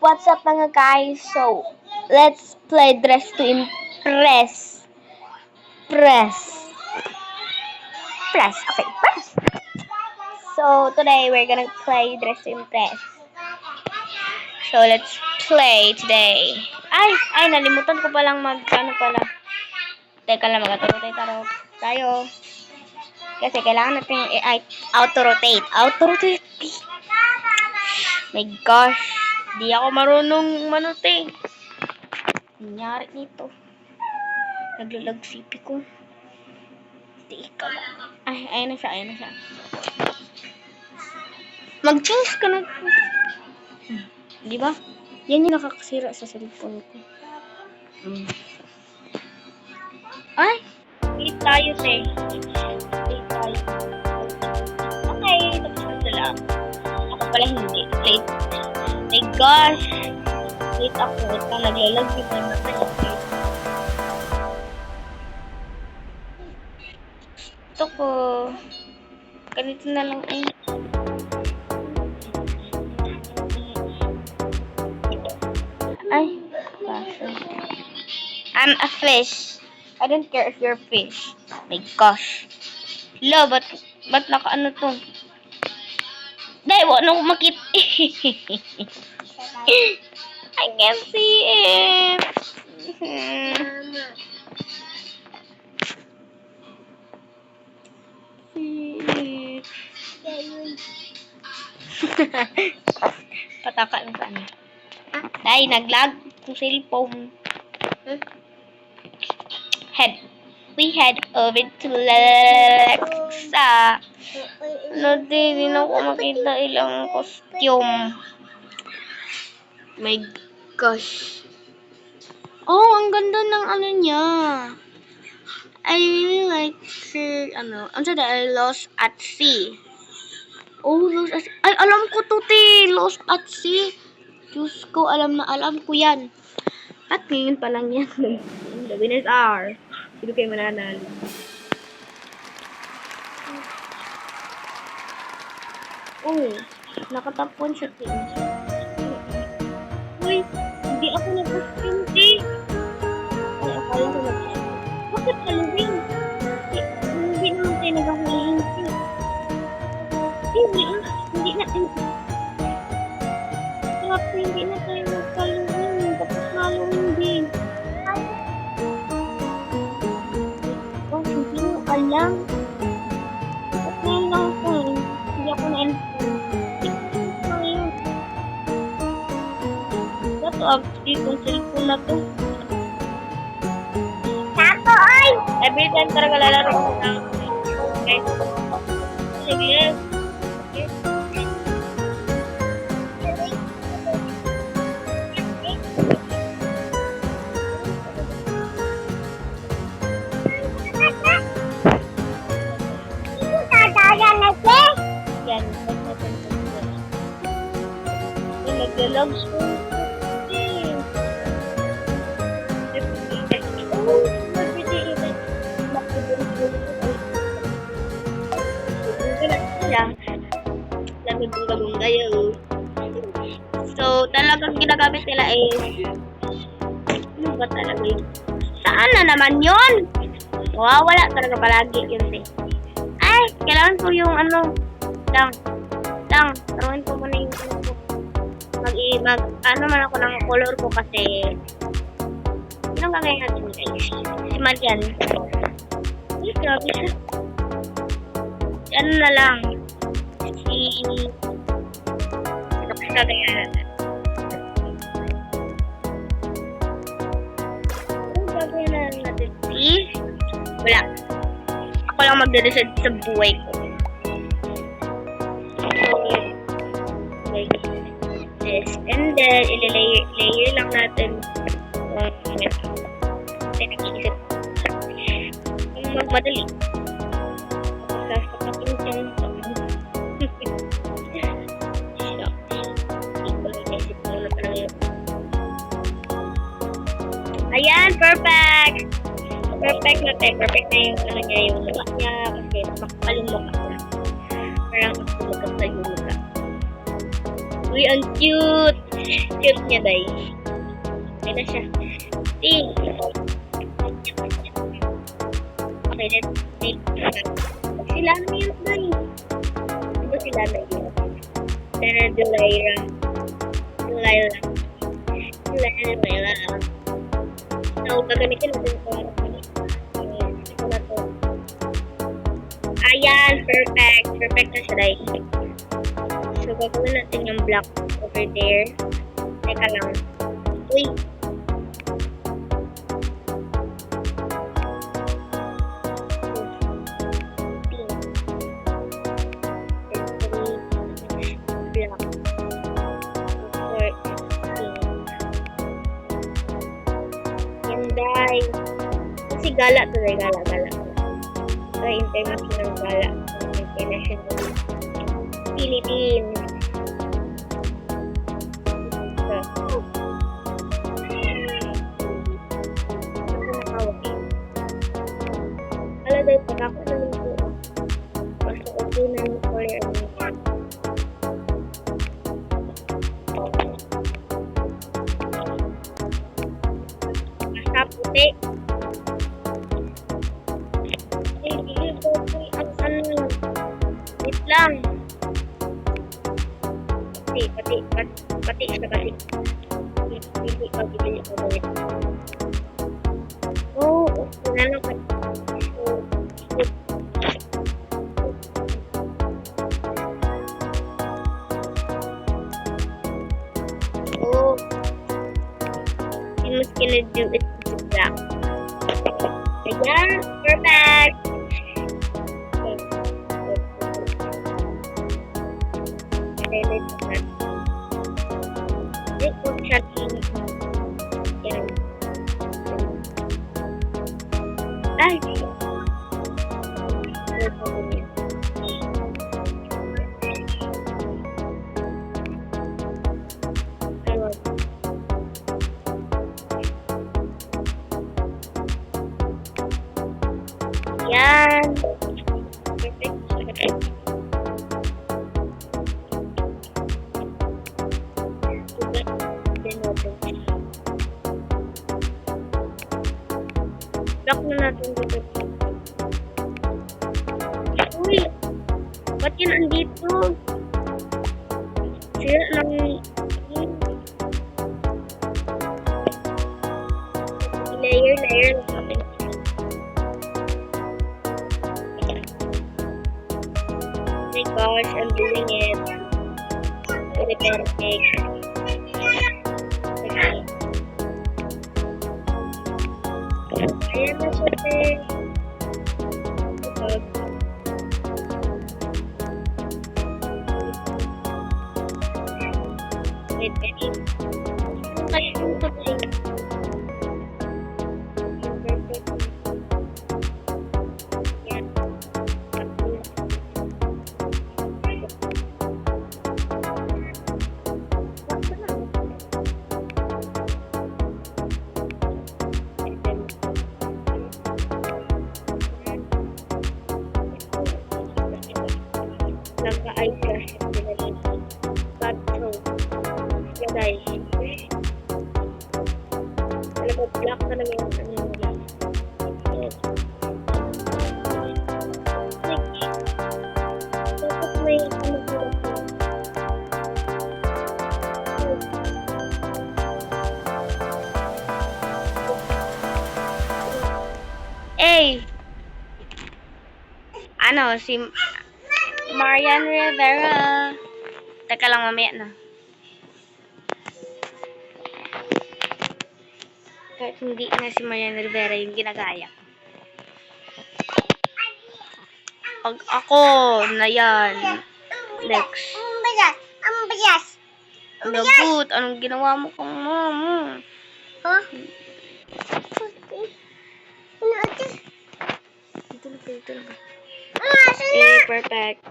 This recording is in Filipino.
What's up mga guys? So, let's play Dress to Impress. Press. Okay, press. So, today we're gonna play Dress to Impress. So, let's play today. Ay, nalimutan ko palang ano pala. Teka lang, mag-auto-rotate tayo. Kasi kailangan natin auto-rotate. Auto-rotate. My gosh. Di ako marunong manute. Nangyari nito. Naglalag CP ko. Di ka lang. Ayun na siya. Mag-change ka na. Di ba? Yan yung nakakasira sa cellphone ko. Ay! Wait tayo, te. Wait tayo. Okay, tapos na sila. Ako pala hindi. Late. My gosh! Wait ako. Wait ka. Naglalag yung mga tayo. Gusto ko. Ganito na lang ay. Gosh. I'm a fish. I don't care if you're a fish. My gosh. Lo, ba't naka-ano to? Dahil, wala ko makita. I can't see it. Pataka lang sa ano. Dahil, naglag yung cellphone. We head over to Lexa. Hindi na ako makita ilang costume. My gosh. Oh, ang ganda ng ano niya. I really like Lost at Sea. Oh, Lost at Sea. Ay, alam ko to, te. Lost at Sea. Diyos ko, alam ko yan. At ngayon pa lang yan. The winners are. Sino kayo mananalo? Oh, nakatapon siya, te. Uy, hindi ako nag-costume, te. Ay, akala ko nag-costume. Bakit Halloween? Hindi naman tayo nag-Halloween, te. Hindi na. Hindi na tayo nag-Halloween. Tapos Halloween din. Oh, hindi mo alam. At ngayon lang ako. Hindi ako na-inform. Ito, itong cellphone na to. Tato, ay! Every time talaga lalaro ko na. Okay. Sige. Yan. Naglalag siya. So, talagang ginagamit nila ano ba talaga yun? Saan na naman yun? Wala talaga palagi yun, eh. Ay, kailangan ko yung taruhin ko muna yung ano man ako ng color ko kasi anong gagawin natin guys? Si Marian. Ay, grabe siya. Ano na lang. Ano kasi gagawin natin? Anong gagawin natin? Wala. Ako lang magde-decide sa buhay ko. This and then layer lang natin nag-iisip magmadali ayan, perfect na tayo, perfect na yung ano niya, yung mukha niya kasi makapal yung mukha niya parang magkulugan sa yung mukha. Uy, ang cute! Cute niya, day. Okay na siya. See? Okay, let's make sila na yun, day. Diba sila na yun? Dana Delaira. Delaira. So, gagamitin natin ito. Ito na to. Ayan, perfect. Perfect na siya, day. So, gagawin natin yung block over there. Teka lang. Uy! Day. Kasi gala to, day. Gala. Ay, international gala. International Philippines. Hala, day. Pag ako naman po. Pasok ko na yung color. Puti. Wait lang. Pati siya kasi. Hindi pa bibili ko ulit. Oh, wala lang pati. Oh. I'm just gonna do it with black. Ayan, perfect! Ay! Yan. Perfect. Lock na natin dito. Uy! Ba't yan andito? Sira lang. Layer lang natin. Oh my gosh, I'm doing it. Very perfect. Okay. Ayan na siya, sir. Wait, wait. Ano kayo yung sabay? Perfect. Yan. Naka-eye flash sila dito. But so, yeah guys. Talaga black talaga yung ano nila. Dapat may ano sila. Eh! Ano, si Marian Rivera. Teka lang, mamaya na. Kahit hindi na si Marian Rivera yung ginagaya ko. Pag ako na yan. Next. Lagot, anong ginawa mo kang mama? Huh? Dito na ba? Perfect.